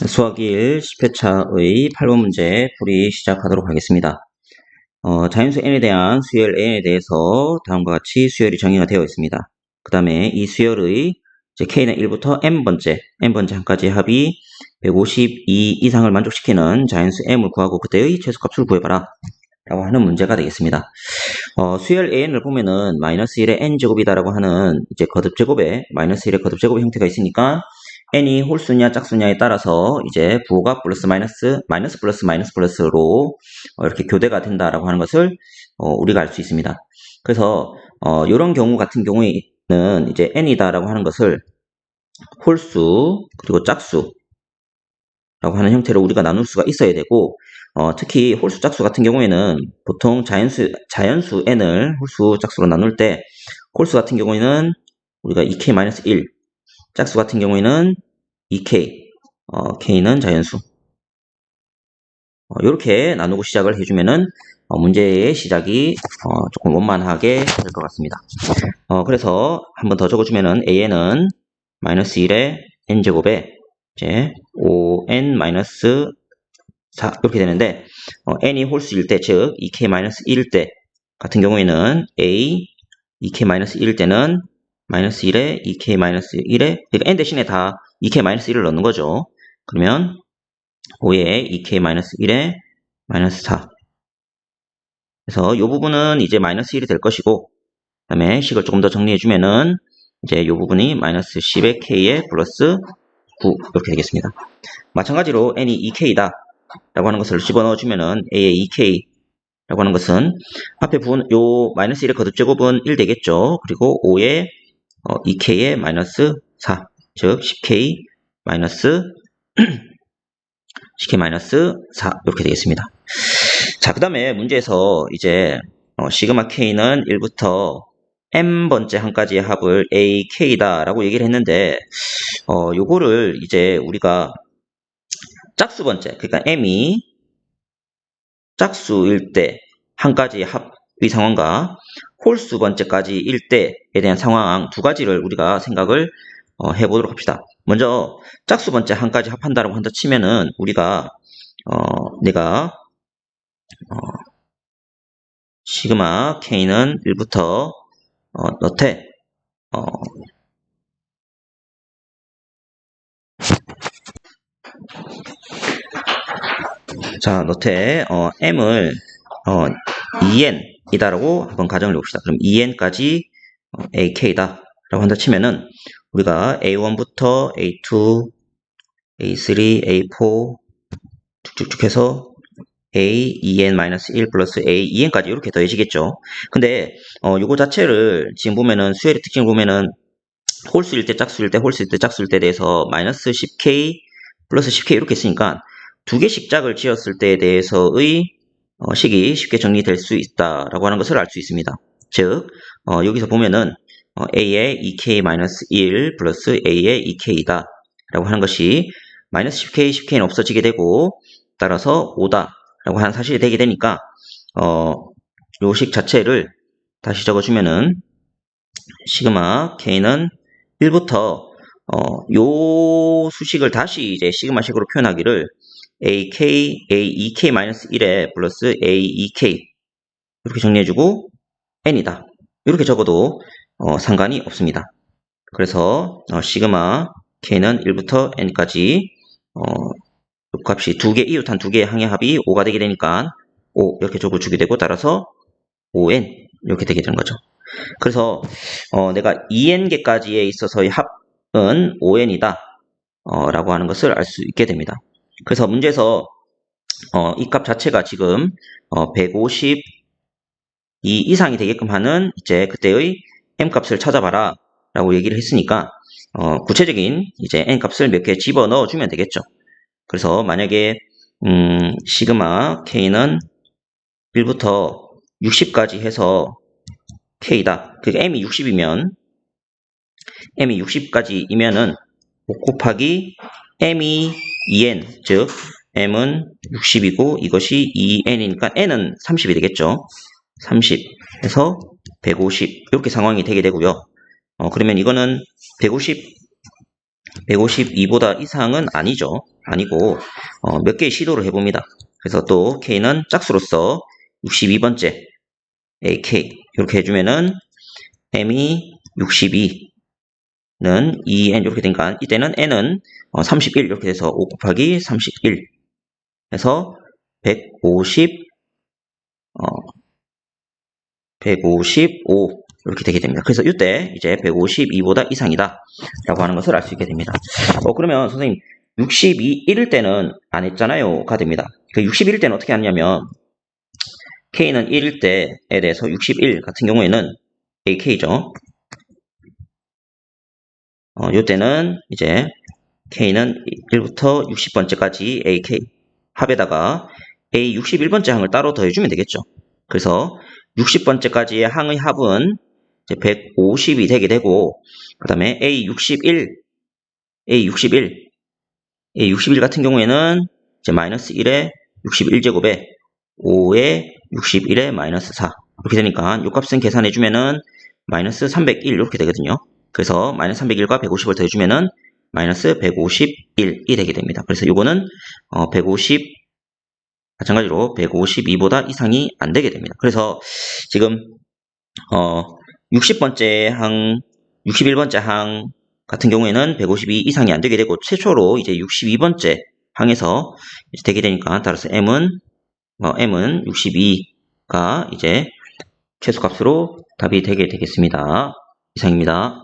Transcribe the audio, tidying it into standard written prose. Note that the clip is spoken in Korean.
수학 1 10회차의 8번 문제 풀이 시작하도록 하겠습니다. 자연수 n에 대한 수열 n에 대해서 다음과 같이 수열이 정의가 되어 있습니다. 그 다음에 이 수열의 k는 1부터 n번째 한까지 합이 152 이상을 만족시키는 자연수 m을 구하고 그때의 최소값을 구해봐라 라고 하는 문제가 되겠습니다. 수열 an을 보면은 마이너스 1의 n제곱이다라고 하는 이제 거듭제곱에 마이너스 1의 거듭제곱 형태가 있으니까 n이 홀수냐 짝수냐에 따라서 이제 부호가 플러스 마이너스 플러스로 이렇게 교대가 된다라고 하는 것을 우리가 알 수 있습니다. 그래서 이런 경우 같은 경우에는 이제 n이다라고 하는 것을 홀수 그리고 짝수라고 하는 형태로 우리가 나눌 수가 있어야 되고 특히 홀수 짝수 같은 경우에는 보통 자연수 n을 홀수 짝수로 나눌 때 홀수 같은 경우에는 우리가 2k-1 짝수 같은 경우에는 2k, k는 자연수. 이렇게 나누고 시작을 해주면은 문제의 시작이 조금 원만하게 될 것 같습니다. 그래서 한번 더 적어주면은 an은 마이너스 1의 n제곱에 이제 5n-4 이렇게 되는데 n이 홀수일 때, 즉 2k-1일 때 같은 경우에는 a 2k-1일 때는 마이너스 1에 2k-1에 그러니까 n 대신에 다 2k-1을 넣는 거죠. 그러면 5에 2k-1에 마이너스 4. 그래서 이 부분은 이제 마이너스 1이 될 것이고, 그 다음에 식을 조금 더 정리해주면은 이제 이 부분이 마이너스 10의 k에 플러스 9 이렇게 되겠습니다. 마찬가지로 n이 2k다 라고 하는 것을 집어넣어주면은 a의 2k 라고 하는 것은 앞에 부분 요 마이너스 1의 거듭제곱은 1 되겠죠. 그리고 5에 2k에 마이너스 4, 즉 10k 마이너스 4 이렇게 되겠습니다. 자, 그 다음에 문제에서 이제 시그마 k는 1부터 n번째 한까지의 합을 ak다 라고 얘기를 했는데 요거를 이제 우리가 짝수 번째, 그러니까 m이 짝수일 때 한까지의 합의 상황과 홀수 번째까지일 때에 대한 상황 두 가지를 우리가 생각을 해보도록 합시다. 먼저 짝수 번째 한까지 합한다라고 한다 치면은 우리가 내가 시그마 k는 1부터 너태 자 너태 m을 2n이다라고 한번 가정을 해봅시다. 그럼 2n까지 ak다 라고 한다 치면은 우리가 a1부터 a2, a3, a4 쭉쭉쭉 해서 a, 2n-1 플러스 a, 2n까지 이렇게 더해지겠죠. 근데 요거 자체를 지금 보면은 수열의 특징을 보면은 홀수일 때 짝수일 때 홀수일 때 짝수일 때에 대해서 마이너스 10k 플러스 10k 이렇게 했으니까 두 개씩 짝을 지었을 때에 대해서의 식이 쉽게 정리될 수 있다라고 하는 것을 알 수 있습니다. 즉 여기서 보면은 a의 2k-1 플러스 a의 2k이다 라고 하는 것이 마이너스 10k, 10k는 없어지게 되고 따라서 5다 라고 하는 사실이 되게 되니까 요 식 자체를 다시 적어주면은 시그마 k는 1부터 요 수식을 다시 이제 시그마 식으로 표현하기를 ak, a2k-1에 플러스 a2k 이렇게 정리해주고 n이다 이렇게 적어도 상관이 없습니다. 그래서 시그마 k는 1부터 n까지 값이 이웃한 두 개의 항의 합이 5가 되게 되니까 5 이렇게 적어주게 되고 따라서 5n 이렇게 되게 되는 거죠. 그래서 내가 2n개까지에 있어서의 합은 5n이다 라고 하는 것을 알 수 있게 됩니다. 그래서 문제에서 이 값 자체가 지금 152 이상이 되게끔 하는 이제 그때의 m 값을 찾아봐라 라고 얘기를 했으니까 구체적인 이제 n 값을 몇 개 집어넣어 주면 되겠죠. 그래서 만약에 시그마 k는 1부터 60까지 해서 k다. 그러니까 m이 60까지이면은 5 곱하기 m이 2n, 즉 m은 60이고 이것이 2n이니까 n은 30이 되겠죠. 30 해서 150 이렇게 상황이 되게 되고요. 그러면 이거는 150 152보다 이상은 아니고 몇 개의 시도를 해봅니다. 그래서 또 K는 짝수로서 62번째 AK 이렇게 해주면은 M이 62는 2N 이렇게 되니까 이때는 N은 31 이렇게 돼서 5 곱하기 31 해서 155 이렇게 되게 됩니다. 그래서 이때 이제 152보다 이상이다 라고 하는 것을 알 수 있게 됩니다. 그러면 선생님 62일 때는 안 했잖아요 가 됩니다. 그 61일 때는 어떻게 하냐면 K는 1일 때에 대해서 61 같은 경우에는 AK죠. 이때는 이제 K는 1부터 60번째까지 AK 합에다가 A 61번째 항을 따로 더해주면 되겠죠. 그래서 60번째까지의 항의 합은 이제 150이 되게 되고, 그 다음에 A 61 같은 경우에는 이제 마이너스 1에 61제곱에 5에 61에 마이너스 4 이렇게 되니까 이 값은 계산해주면은 마이너스 301 이렇게 되거든요. 그래서 마이너스 301과 150을 더해주면은 마이너스 151이 되게 됩니다. 그래서 이거는 150 마찬가지로 152보다 이상이 안 되게 됩니다. 그래서 지금 60번째 항, 61번째 항 같은 경우에는 152 이상이 안 되게 되고 최초로 이제 62번째 항에서 이제 되게 되니까 따라서 M은 62가 이제 최소값으로 답이 되게 되겠습니다. 이상입니다.